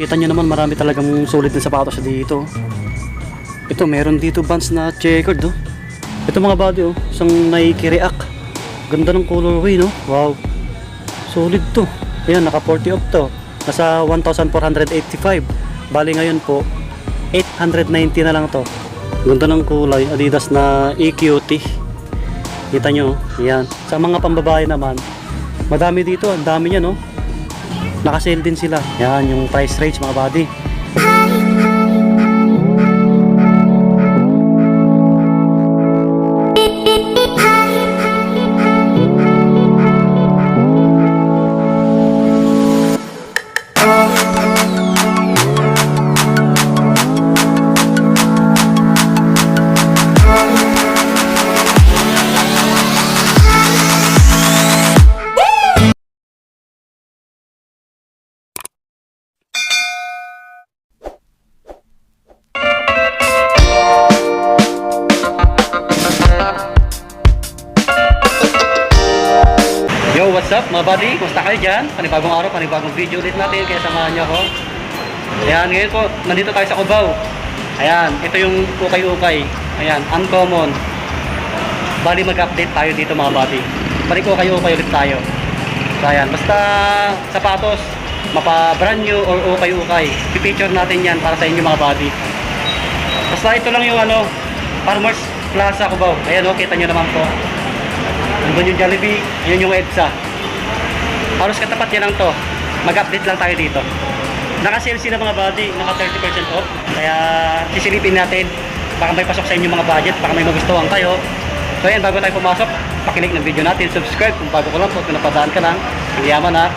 Kita nyo naman marami talagang sulit na sapatos dito. Ito meron dito Vans na checkered oh. Ito mga body oh, isang Nike React. Ganda ng colorway no. Wow. Solid to. Ayan, naka 40 off to. Nasa 1,485. Bali ngayon po 890 na lang to. Ganda ng kulay. Adidas na EQT. Kita nyo. Ayan. Sa mga pambabae naman, madami dito. Ang dami niya no. Naka-sale din sila. Ayan yung price range mga body. Yo, what's up mga buddy? Kumusta kayo dyan? Panibagong araw, panibagong video ulit natin. Kaya samahan nyo ako. Ayan, ngayon po, nandito tayo sa Cubao. Ayan, ito yung ukay-ukay. Ayan, uncommon. Bali mag-update tayo dito mga buddy. Balik ukay-ukay ulit tayo. So ayan, basta sapatos, mapa brand new or ukay-ukay. Pipicture natin yan para sa inyo mga buddy. Basta ito lang yung ano, Farmers Plaza Cubao. Ayan o, kita nyo naman po. Nandun yung Jollibee, yun yung EDSA. Halos katapat yan lang to. Mag-update lang tayo dito. Naka-sale sila mga buddy, naka 30% off. Kaya sisilipin natin. Baka may pasok sa inyo mga budget, baka may magustuhan kayo. So ayan, bago tayo pumasok, pakilik ng video natin, subscribe kung bago ko lang po, kung napadaan ka lang. Ang yaman ha.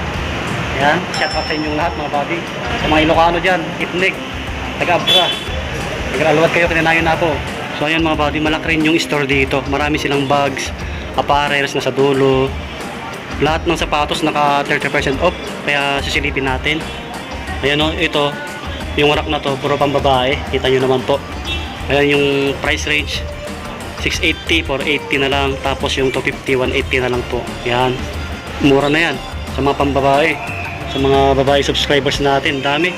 Ayan, shout out sa inyong lahat mga buddy. Sa mga Ilocano dyan, Itnig, taga-Abra. Nag-alawat kayo, kinanayon na po. So ayan mga buddy, malaki rin yung store dito. Marami silang bags, apparels na sa dulo. Lahat ng sapatos naka 30% off. Kaya sisilipin natin. Ayan o, ito yung rack na to, puro pambabae. Kita nyo naman po. Ayan yung price range, 680, 480 na lang. Tapos yung 250, 180 na lang po. Ayan, mura na yan sa mga pambabae. Sa mga babae subscribers natin, dami.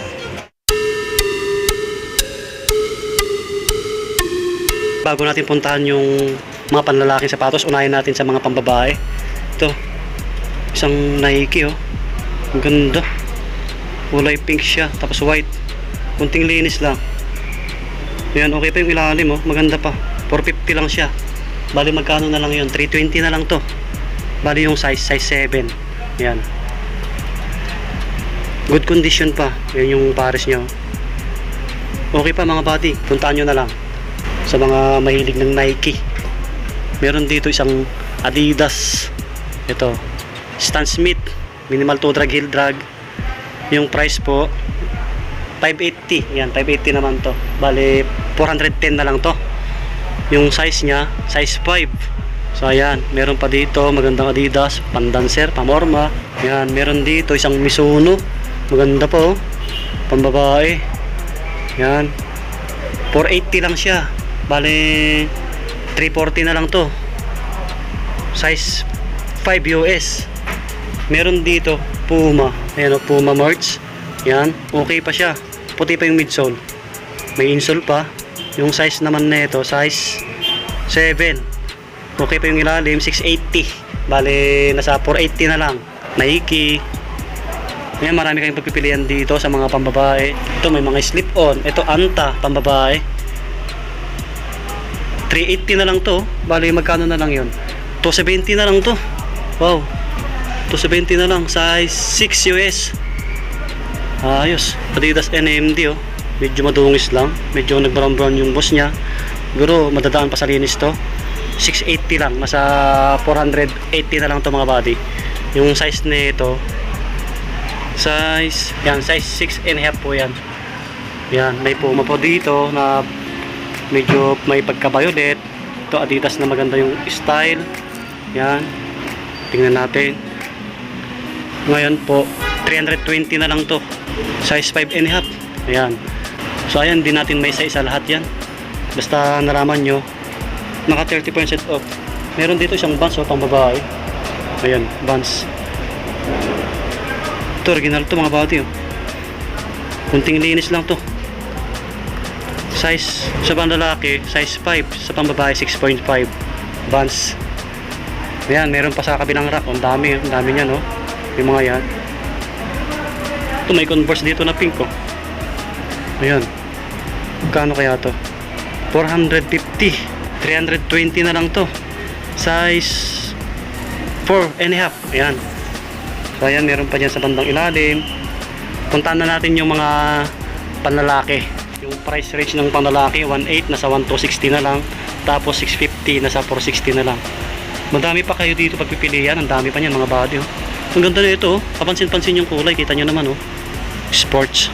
Bago natin puntahan yung mga panlalaking sapatos, unahin natin sa mga pambabae. Ito, isang Nike oh. Ang ganda. Kulay pink siya, tapos white. Kunting linis lang. Ayan, okay pa yung ilalim oh. Maganda pa. 450 lang siya. Bali magkano na lang yun? 320 na lang to. Bali yung size 7. Ayan. Good condition pa. Ayan yung pares niya oh. Okay pa mga buddy. Puntaan nyo na lang. Sa mga mahilig ng Nike, meron dito isang Adidas. Ito, Stan Smith minimal toe drag, heel drag. Yung price po 580. Yan, 580 naman to. Bale 410 na lang to. Yung size nya, size 5. So ayan, meron pa dito magandang Adidas, pandancer, pamorma. Yan, meron dito isang Mizuno. Maganda po, pambabae. Yan, 480 lang siya. Bale 340 na lang to. Size 5 US. Meron dito Puma. Ayan o, Puma merch. Yan, okay pa siya. Puti pa yung midsole. May insole pa. Yung size naman nito, size 7. Okay pa yung ilalim, 680. Bale nasa 480 na lang. Nike. Ayan, marami kayong pagpipilian dito sa mga pambabae. Ito may mga slip-on. Ito Anta, pambabae. 380 na lang to. Bali magkano na lang yun? 270 na lang to. Wow, 270 na lang. Size 6 US. Ayos. Adidas NMD oh. Medyo madungis lang. Medyo nag-brown yung boss nya. Siguro madadaan pa sa linis to. 680 lang. Nasa 480 na lang to mga buddy. Yung size nito, size, yan, size 6.5 po yan. Yan, may Puma po dito na medyo may pagka-violet. Ito Adidas na maganda yung style. Yan, tingnan natin. Ngayon po 320 na lang to. Size 5.5. Ayan. So ayan, din natin may size sa lahat yan. Basta nalaman nyo, naka 30% off. Meron dito isang Vans pang babae. Ayan, Vans. Ito original to mga bati oh. Kunting linis lang to. Size sa panlalaki, size 5. Sa pambabae, 6.5. Vans. Ayan, meron pa sa kabilang rack. Ang dami niya, no? Yung mga yan. Ito, may Converse dito na pink, oh. Ayan. Magkano kaya to? 450. 320 na lang to. Size 4.5. Ayan. So, ayan, meron pa dyan sa bandang ilalim. Puntaan na natin yung mga panlalaki. Yung price range ng panlalaki, 1.8 nasa 1.260 na lang. Tapos 650 nasa 460 na lang. Madami pa kayo dito pagpipilian. Ang dami pa niyan mga body, oh. Ang ganda na ito, oh. Kapansin-pansin yung kulay. Kita nyo naman, oh. Sports.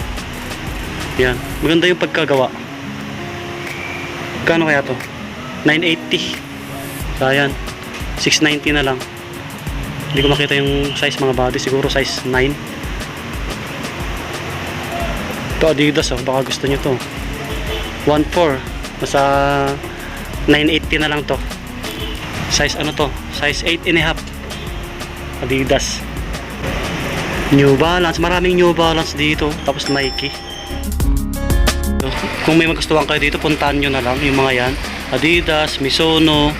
Yan. Maganda yung pagkagawa. Kano kaya to? 980. So, ayan. 690 na lang. Hindi ko makita yung size mga body. Siguro size 9. Ito Adidas, oh. Baka gusto nyo to. 1.4. Nasa 980 na lang to. Size ano to? Size 8.5. Adidas. New Balance. Maraming New Balance dito. Tapos Nike. Kung may magustuhan kayo dito, puntahan nyo na lang yung mga yan. Adidas, Mizuno.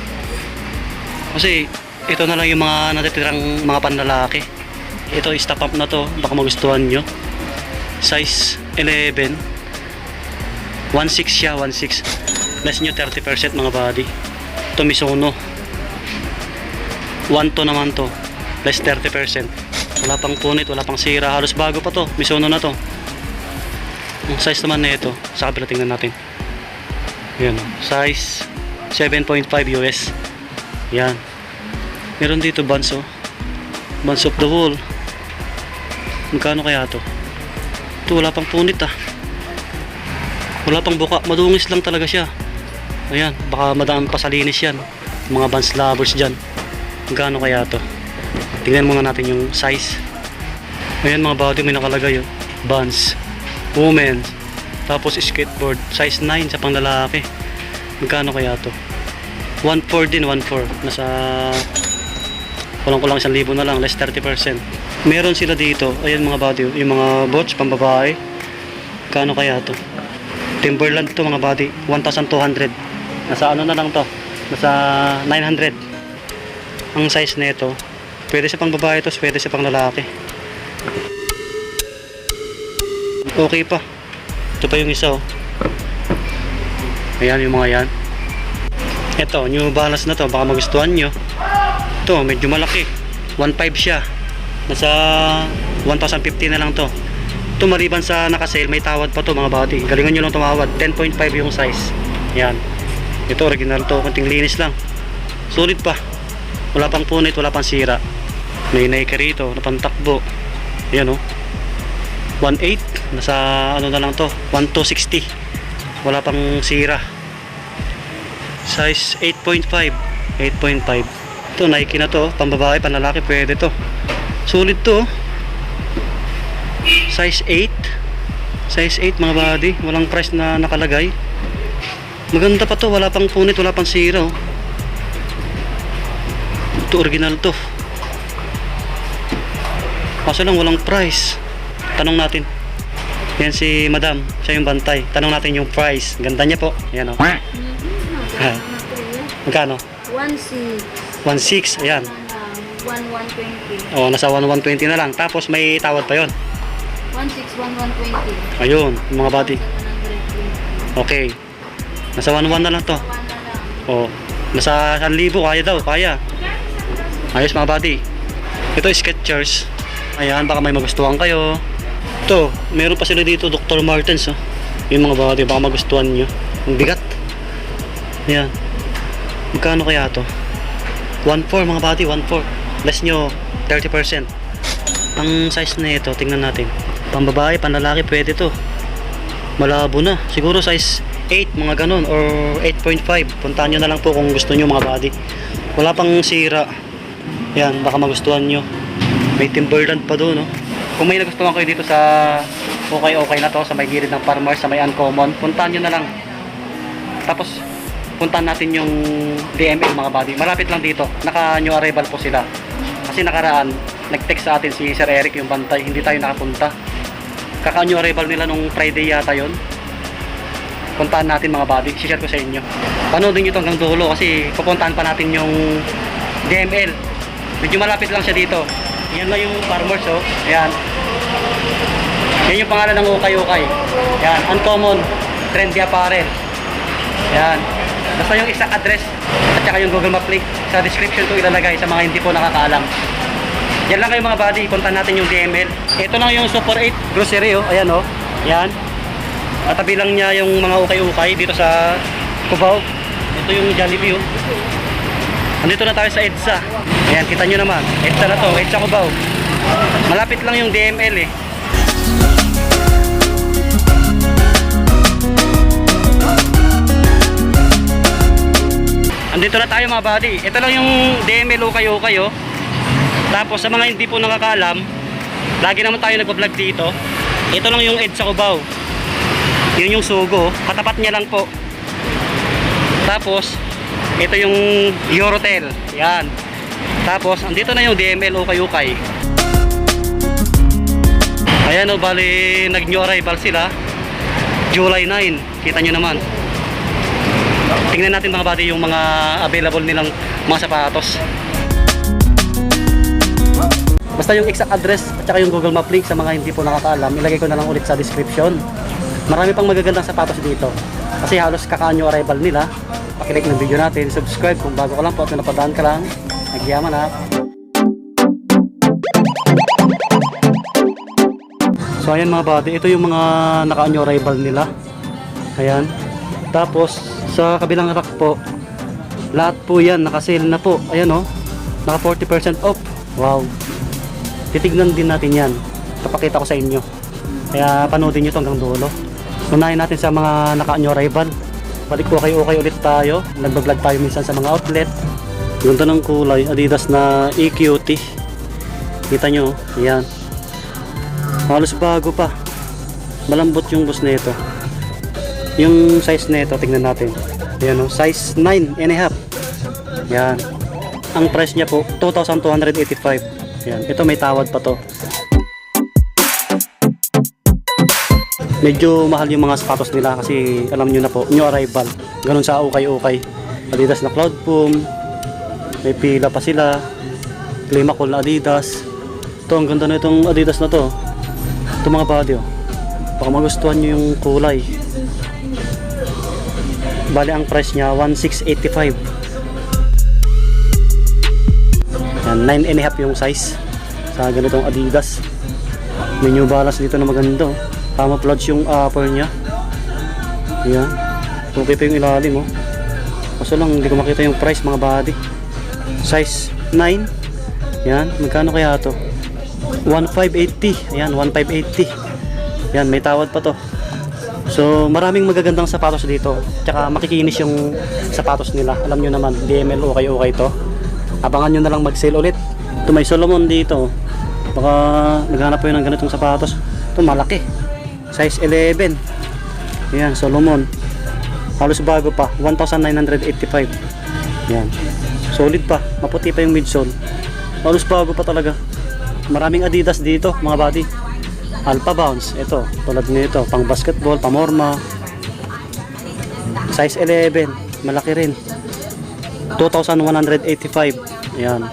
Kasi ito na lang yung mga natitirang mga panlalaki. Ito stop up na to. Baka magustuhan nyo. Size 11. 1.6 siya, 1.6. Less nyo 30% mga body. Ito Mizuno. 1.2 naman to. Less 30%. Wala pang punit, wala pang sira. Halos bago pa to. Mizuno na to. Ang size naman na ito. Sa kabila tingnan natin. Yan. Size 7.5 US. Yan. Meron dito Vans, oh. Vans of the Wall. Magkano kaya to? Ito wala pang punit, ah. Wala pang buka. Madungis lang talaga siya. Ayan. Baka madaan pa sa linis yan. Mga Vans lovers dyan. Magkano kaya to? Tingnan muna natin yung size. Ayan mga body, may nakalagay, oh. Vans. Women. Tapos skateboard. Size 9 sa panglalaki. Magkano kaya to? 1.4 din, 1.4. Nasa kulang-kulang 1,000 na lang. Less 30%. Meron sila dito. Ayan mga body. Yung mga boots, pambabae. Magkano kaya to? Timberland to mga body. 1,200. Nasa ano na lang to? Nasa 900. Ang size nito. Pwede sa pangbabae to. Pwede sa panglalaki. Okay pa. Ito pa yung isa, oh. Ayan yung mga yan. Ito, New Balance na to. Baka magustuhan nyo. Ito, medyo malaki. 1.5 siya. Nasa 1,050 na lang to. Ito, maliban sa nakasale, may tawad pa to mga body. Galingan nyo lang tumawad. 10.5 yung size. Yan. Ito, original to. Kunting linis lang. Sulit pa. Wala pang punit, wala pang sira. May Nike rito, na pantakbo. Yan, oh. 1.8. Nasa ano na lang to, 1,260. Wala pang sira. Size 8.5. 8.5. Ito Nike na to, pambabae, panlalaki, pwede to. Sulit to. Size 8. Size 8 mga body. Walang price na nakalagay. Maganda pa to, wala pang punit, wala pang sira, oh. Ito original to. Kaso lang walang price. Tanong natin. Yan si Madam, siya yung bantay. Tanong natin yung price. Ganda niya po. Ayan, o. Magkano? 1.6. 1.6. Ayan. 1,120. O, nasa 1,120 na lang. Tapos may tawad pa yon. 1.6, 1,120. Ayun, yung mga body. 1,120. Okay. Nasa 1.1 na lang to. 1 na lang. O, nasa 1,000. Kaya daw, kaya. Ayos mga body. Ito is Skechers. Ayan, baka may magustuhan kayo. Ito, meron pa sila dito, Dr. Martens, oh. Yung mga body, baka magustuhan nyo. Ang bigat. Ayan. Magkano kaya to? 1.4 mga body, 1.4. Less nyo, 30%. Ang size na ito, tingnan natin. Pambabae, panlalaki, pwede to. Malabo na. Siguro size 8, mga ganun, or 8.5. Puntahan nyo na lang po kung gusto nyo mga body. Wala pang sira. Ayan, baka magustuhan nyo. May Timberland pa doon, no? Kung may nagustuhan kayo dito sa okay na to, sa may gilid ng Farmers, sa may Uncommon, puntahan nyo na lang. Tapos puntahan natin yung DML mga body. Malapit lang dito. Naka new arrival po sila. Kasi nakaraan, nag-text sa atin si Sir Eric yung bantay. Hindi tayo nakapunta. kaka-new arrival nila nung Friday yata yon. Puntahan natin mga buddy, share ko sa inyo. Panoodin nyo ito hanggang dulo kasi pupuntahan pa natin yung DML. Medyo malapit lang siya dito. Yan lang yung farmers, oh. Ayan. Yan yung pangalan ng ukay-ukay. Ayan, uncommon, trendy apparel. Ayan. Basta yung exact address at saka yung Google Map link sa description ko ilalagay sa mga hindi po nakakaalam. Yan lang kayo mga buddy, puntahan natin yung DML. Ito lang yung Super 8 grocery, oh. Ayan, oh. Ayan. At tabi lang niya yung mga ukay-ukay dito sa Cubao. Ito yung Jollibee, oh. Andito na tayo sa EDSA. Ayan, kita nyo naman. EDSA na to, EDSA Cubao. Malapit lang yung DML, eh. Andito na tayo mga buddy. Ito lang yung DML ukay-ukay, oh. Tapos sa mga hindi po nakakaalam, lagi naman tayo nagpa-vlog dito. Ito lang yung EDSA Cubao. Yun yung Sugo, katapat niya lang po. Tapos ito yung Eurotel. Yan. Tapos andito na yung DML ukay-ukay. Ayan, o, bali nag-new arrival sila July 9. Kita nyo naman. Tingnan natin mga buddy yung mga available nilang mga sapatos. Basta yung exact address at saka yung Google Map link sa mga hindi po nakakaalam, ilagay ko na lang ulit sa description. Marami pang magagandang sapatos dito kasi halos kaka-new arrival nila. Pakilike ng video natin, subscribe kung bago ka lang po at napadaan ka lang. Nagyaman na. So ayan mga buddy, ito yung mga naka-new arrival nila. Ayan. Tapos sa kabilang rack po, lahat po yan naka-sale na po. Ayan, oh, naka 40% off. Wow. Titignan din natin yan, papakita ko sa inyo, kaya panoodin nyo ito hanggang dulo. Unahin natin sa mga naka-new arrival. Balik po kayo okay ulit tayo. Nagbablog tayo minsan sa mga outlet. Ganda ng kulay, Adidas na EQT. Kita nyo, yan. Halos bago pa. Malambot yung bus nito. Yung size nito, tingnan natin. Yan, oh, size 9.5. Yan. Ang price niya po 2,285. Yan. Ito may tawad pa to. Medyo mahal yung mga sapatos nila kasi alam nyo na po, new arrival. Ganun sa ukay-ukay. Adidas na Cloud Foam. May pila pa sila. Climacool na Adidas. Ito, ang ganda na itong Adidas na to. Ito mga body, oh. Baka magustuhan nyo yung kulay. Bali ang price niya 1,685. Yan, 9.5 yung size sa ganitong Adidas. May New Balance dito na maganda, oh. Camouflage yung upper niya. Yan. Okay pa yung ilalim, oh. Kaso lang hindi ko makita yung price mga body. Size 9. Yan. Magkano kaya to? 1,580. Ayan, 1,580. Yan, may tawad pa to. So maraming magagandang sapatos dito. Tsaka makikinis yung sapatos nila. Alam nyo naman, DML okay to. Abangan nyo na lang mag-sale ulit. Ito may Solomon dito. Baka naghanap po yun ng ganitong sapatos. Ito malaki. Size 11. Ayan, Solomon. Halos bago pa. 1,985. Ayan. Solid pa. Maputi pa yung midsole. Halos bago pa talaga. Maraming Adidas dito, mga buddy. Alpha Bounce. Ito, tulad nito. Pang basketball, pamorma. Size 11. Malaki rin. 2,185. Ayan.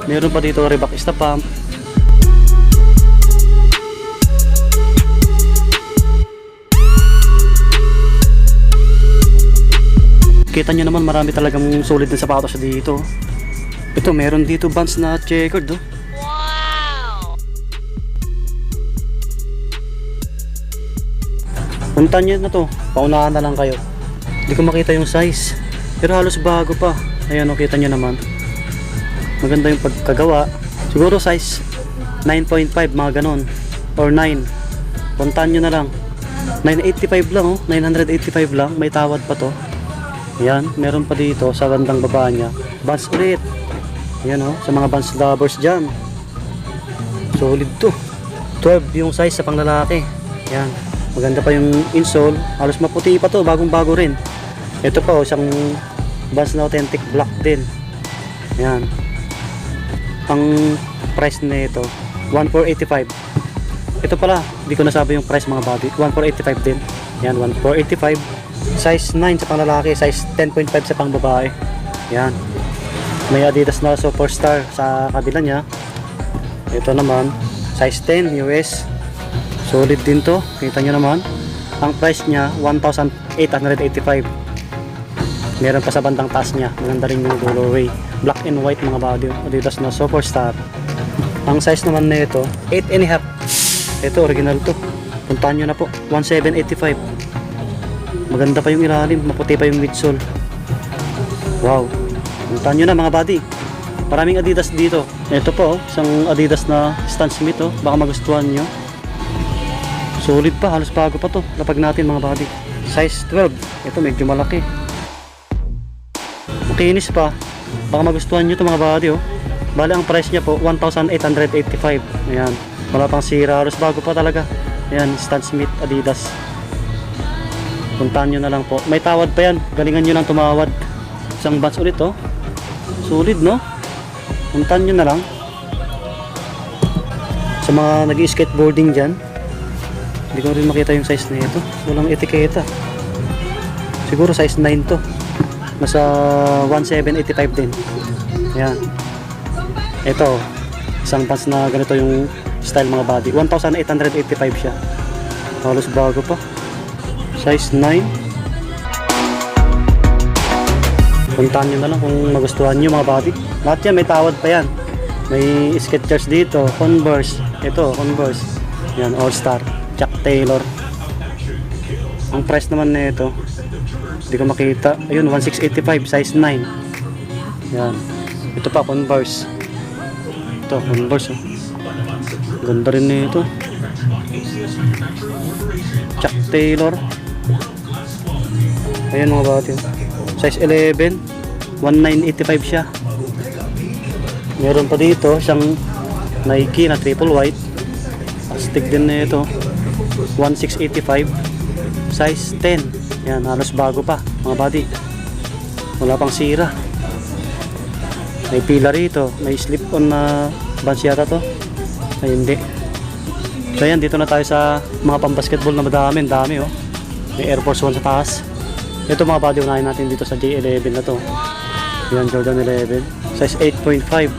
Meron pa dito Reebok Istapam. Kita nyo naman marami talagang solid na sapatos dito. Ito meron dito Vans na checkered, oh. Wow! Puntan nyo na to. Paunahan na lang kayo. Hindi ko makita yung size. Pero halos bago pa. Ayan, oh, kita nyo naman. Maganda yung pagkagawa. Siguro size 9.5 mga ganon. Or 9. Puntan nyo na lang. 985 lang, oh. 985 lang. May tawad pa to. Ayan, meron pa dito sa bandang baba niya. Vans ulit. Ayan, oh, sa mga Vans lovers dyan. Solid to. 12 yung size sa panglalaki. Ayan, maganda pa yung insole. Halos maputi pa to, bagong bago rin. Ito pa, oh, isang Vans na authentic black din. Ayan. Ang price na ito 1,485. Ito pala, hindi ko nasabi yung price mga buddy. 1,485 din. Yan, 1,485. Size 9 sa pang lalaki, size 10.5 sa pang babae. Yan. May Adidas na Superstar sa kabila niya. Ito naman, size 10 US. Solid din to. Kita nyo naman. Ang price niya, 1,885. Meron pa sa bandang taas niya. Maganda rin yung colorway. Black and white mga body. Adidas na Superstar. Ang size naman na ito, 8.5. Ito, original to. Puntahan nyo na po. 1,785. Maganda pa yung ilalim. Maputi pa yung midsole. Wow. Puntahan nyo na mga body. Maraming Adidas dito. Ito po, isang Adidas na Stan Smith. Baka magustuhan nyo. Solid pa. Halos bago pa to. Lapag natin mga body. Size 12. Ito, medyo malaki. Makinis pa. Baka magustuhan nyo to mga body. Bale, ang price niya po, 1,885. Ayan. Wala pang sira. Halos bago pa talaga. Ayan, Stan Smith Adidas. Puntahan nyo na lang po. May tawad pa yan. Galingan nyo lang tumawad. Isang batch ulit Solid no? Puntahan nyo na lang. Sa mga nag-skateboarding dyan, hindi ko rin makita yung size na ito. Walang etiketa. Siguro size 9 to. Nasa 1,785 din. Ayan. Ito, isang pants na ganito yung style mga body. 1,885 siya. Halos bago pa. Size 9. Puntahan nyo na lang kung magustuhan nyo mga body. Lahat yan may tawad pa yan. May Skechers dito, Converse. Ito, Converse. Yan, All Star. Chuck Taylor. Ang price naman na ito, hindi ko makita. Ayun, 1,685, size 9. Yan. Ito pa, Converse. Ito, Converse. Ganda rin nito. Chuck Taylor. Ayan mga bati. Size 11. 1,985 siya. Meron pa dito siyang Nike na triple white. Astig din na ito. 1,685. Size 10. Yan, halos bago pa mga bati. Wala pang sira. May pila rito. May slip-on na bands yata to. Ay hindi. So yan, dito na tayo sa mga pambasketball na madami. Dami May Air Force 1 sa taas. Ito mga body, unahin natin dito sa J11 na to. Yan, Jordan 11. Size 8.5.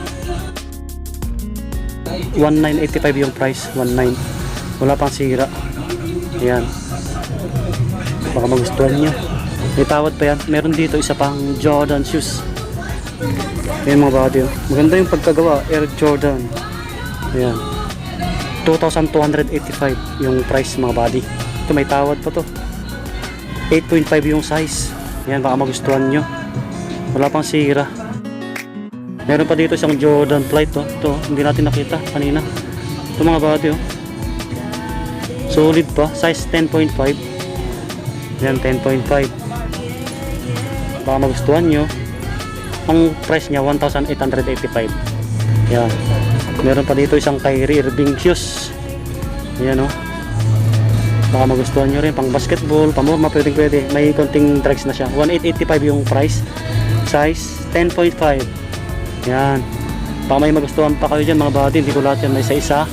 1,985 yung price. 1,9. Wala pang sira. Ayan. Baka magustuhan nyo. May tawad pa yan. Meron dito isa pang Jordan shoes. Ayan mga body. Maganda yung pagkagawa. Air Jordan. Ayan. 2,285 yung price mga body. Ito may tawad pa to. 8.5 yung size. Ayan, baka magustuhan nyo. Wala pang sira. Meron pa dito isang Jordan Flight ito, hindi natin nakita kanina. Ito mga body solid pa. Size 10.5. Ayan, 10.5. Baka magustuhan nyo. Ang price niya 1,885. Ayan. Meron pa dito isang Kyrie Irving shoes. Ayan baka magustuhan nyo rin pang basketball, pamorma, pwede. May konting drags na siya. 1,885 yung price. Size 10.5. Yan. Baka may magustuhan pa kayo dyan mga body. Hindi ko lahat yan may isa.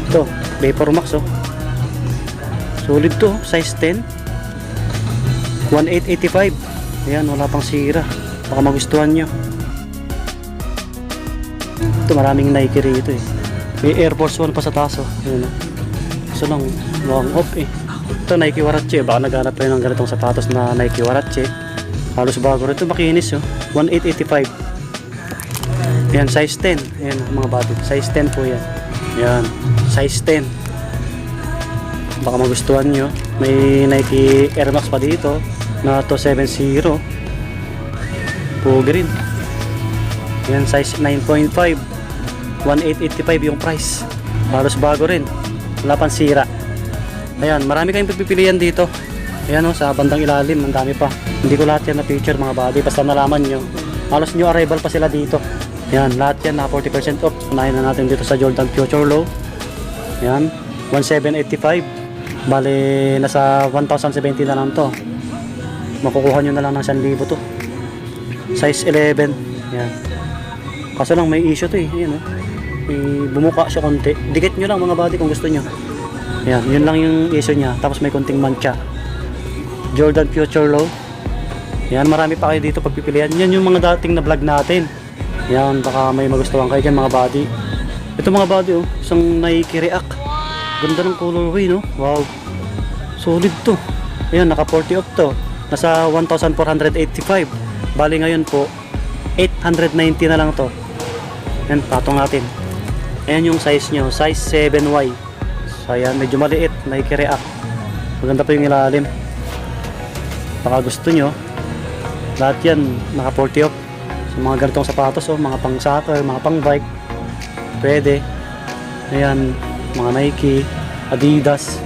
Ito, Vapor Max solid to. Size 10. 1,885. Ayan, wala pang sira. Baka magustuhan nyo. Ito, maraming Nike rito May Air Force 1 pa sa taas Ayan So lang, long off Ito Nike Warache. Baka naghanap tayo ng ganitong sapatos na Nike Warache. Halos bago rin ito, makinis 1,885. Ayan, size 10. Ayan mga body, size 10 po yan. Ayan, size 10. Baka magustuhan nyo. May Nike Air Max pa dito na 270. Pugi rin. Ayan, size 9.5. 1,885 yung price. Halos bago rin. Wala pang sira. Ayan, marami kayong pipilian dito. Ayan sa bandang ilalim, ang dami pa. Hindi ko lahat yan na picture mga body. Basta nalaman nyo. Halos new arrival pa sila dito. Ayan, lahat yan na 40% off. Unahin na natin dito sa Jordan Future Low. Ayan, 1,785. Bale, nasa 1,070 na lang to. Makukuha nyo na lang ng 1,000 to. Size 11. Ayan. Kaso lang may issue to Ayan bumuka siya konti. Dikit nyo lang mga buddy kung gusto nyo. Ayan, yun lang yung issue niya. Tapos may konting mancha. Jordan Future Low. Ayan, marami pa kayo dito pagpipilian. Yan yung mga dating na vlog natin. Ayan, baka may magustuhan kayo dyan mga buddy. Ito mga buddy, oh, isang Nike React. Ganda ng colorway, no? Wow. Solid to. Ayan, naka 40 off to. Nasa 1,485. Bali ngayon po, 890 na lang to. Ayan, patong natin. Ayan yung size nyo. Size 7Y. So, ayan, medyo maliit. Nike React. Maganda pa yung ilalim. Baka gusto nyo. Lahat yan, naka 40 off. So, mga ganitong sapatos, oh, mga pang soccer, mga pang bike. Pwede. Ayan, mga Nike, Adidas.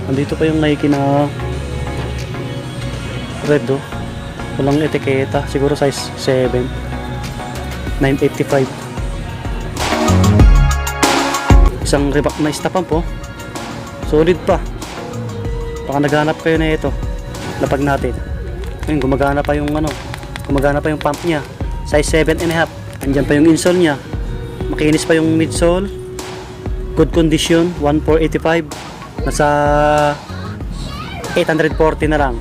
Andito pa yung Nike na red, oh. Walang etiketa. Siguro size 7. 985. Isang Reebok na istapam po. Solid pa. Baka naghanap kayo na ito. Lapag natin. Ayun, gumagana pa yung ano. Gumagana pa yung pump niya. Size 7.5. Andyan pa yung insole niya. Makinis pa yung midsole. Good condition. 1,485. Nasa 840 na lang.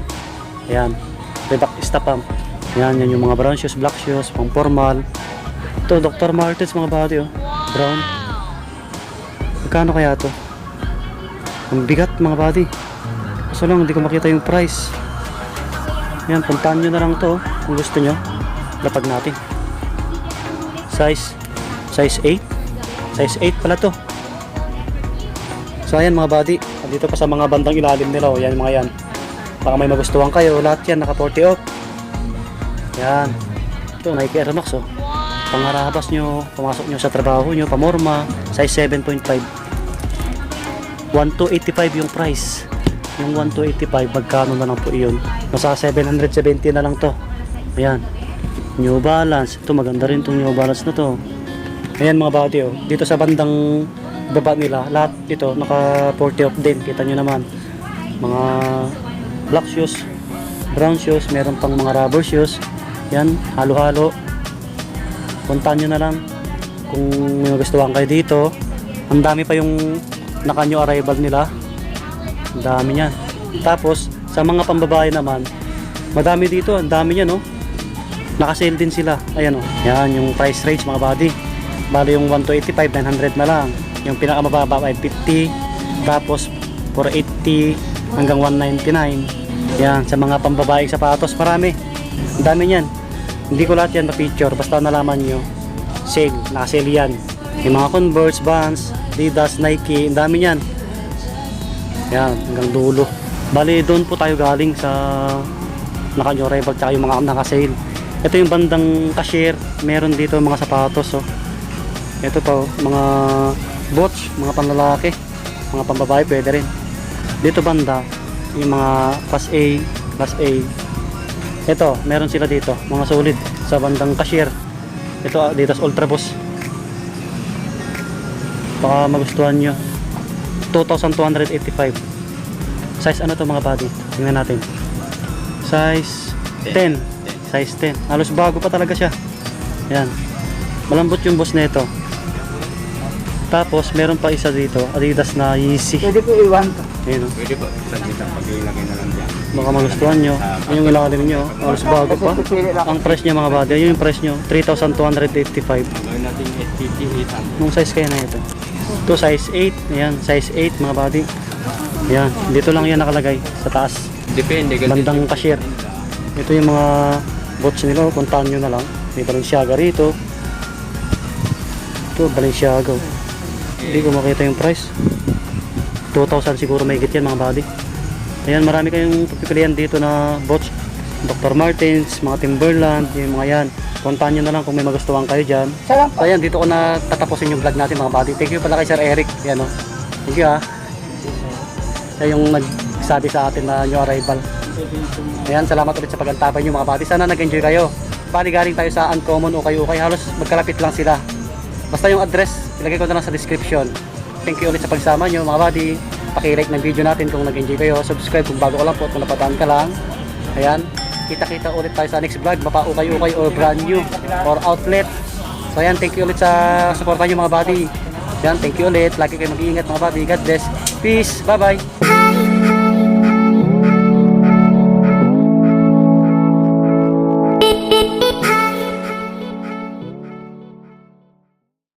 Ayan. Reebok istapam. Ayan, yan yung mga brown shoes, black shoes, pang formal. Ito, Dr. Martens mga buddy, oh. Brown. Magkano kaya to? Ang bigat mga buddy. Kaso lang, hindi ko makita yung price. Yan, puntahan nyo na lang to, oh, kung gusto nyo. Lapag natin. Size 8. Size 8 pala to. So ayan mga buddy, dito pa sa mga bandang ilalim nila, oh. Yan mga yan. Baka may magustuhan kayo, lahat yan naka 40 off. Yan. Ito, Nike Air Max, oh. Pangarabas nyo, pumasok nyo sa trabaho nyo, pamorma, size 7.5. 1,285 yung price. Yung 1,285, magkano na lang po iyon? Nasa 770 na lang to. Ayan. New Balance. Ito, maganda rin itong New Balance na to. Ayan mga buddy, oh. Dito sa bandang baba nila, lahat ito, naka 40 off din. Kita nyo naman. Mga black shoes, brown shoes, meron pang mga rubber shoes. Yan, halo-halo. Puntahan nyo na lang kung may magustuhan kayo dito. Ang dami pa yung naka-new arrival nila. Ang dami niyan. Tapos sa mga pambabae naman, madami dito. Ang dami niyan, no? Naka-sale din sila. Ayan, oh. Yan yung price range mga buddy. Bali yung 1,285, 900 na lang. Yung pinakamababa 550. Tapos 480 hanggang 199. Yan, sa mga pambabae sapatos, marami. Ang dami niyan. Hindi ko lahat yan ma-feature, basta nalaman nyo, sale, naka-sale yan. Yung mga Converse, Vans, Adidas, Nike, ang dami yan. Yan, hanggang dulo. Bali, doon po tayo galing sa naka-new arrival, tsaka yung mga naka-sale. Ito yung bandang cashier, meron dito mga sapatos, oh. Ito to, mga boots, mga panlalaki, mga pambabae, pwede rin. Dito banda, yung mga class A, class A. Ito, meron sila dito, mga solid sa bandang cashier. Ito, Adidas Ultra Boost. Baka magustuhan nyo. 2,285. Size ano to mga buddy? Tingnan natin. Size 10. Size 10. Halos bago pa talaga siya. Yan. Malambot yung boss na ito. Tapos, meron pa isa dito. Adidas na Yeezy. Pwede ko iwan to. Ayun, oh. Pwede po, saglit ang pag-ilagay na lang dyan. Baka magustuhan nyo. Yun yung ilalim nyo. Halos bago pa. Ang price niya mga buddy. Yun yung price nyo. 3,285. Gawin natin STT 800. Nung size kaya na ito? Ito size 8. Ayan, size 8 mga buddy. Ayan, dito lang yan nakalagay sa taas. Depende. Bandang cashier. Ito yung mga bots nila. Puntahan nyo na lang. May Balenciaga rito. Ito, Balenciaga. Hindi ko makita yung price. 2,000 siguro may higit yan mga buddy. Ayan, marami kayong pagpipilian dito na bots. Dr. Martens, mga Timberland, yung mga yan. Puntahan nyo na lang kung may magustuhan kayo dyan. Salam. So ayan, dito ko na tatapusin yung vlog natin mga buddy. Thank you pala kay Sir Eric. Yan, oh. Thank you, ha. Siya yung nagsabi sa atin na new arrival. Ayan, salamat ulit sa pagantabay nyo mga buddy. Sana nag-enjoy kayo. Bali galing tayo sa Uncommon o kayo halos magkalapit lang sila. Basta yung address, ilagay ko na lang sa description. Thank you ulit sa pagsama nyo mga buddy. Paki-like ng video natin kung nag-enjoy kayo. Subscribe kung bago ka lang po at kung napataan ka lang. Ayan, kita-kita ulit tayo sa next vlog. Mapa-ukay-ukay or brand new or outlet. So ayan, thank you ulit sa suporta nyo mga buddy. Yan, thank you ulit. Lagi kayo mag-iingat mga buddy. God bless. Peace. Bye-bye.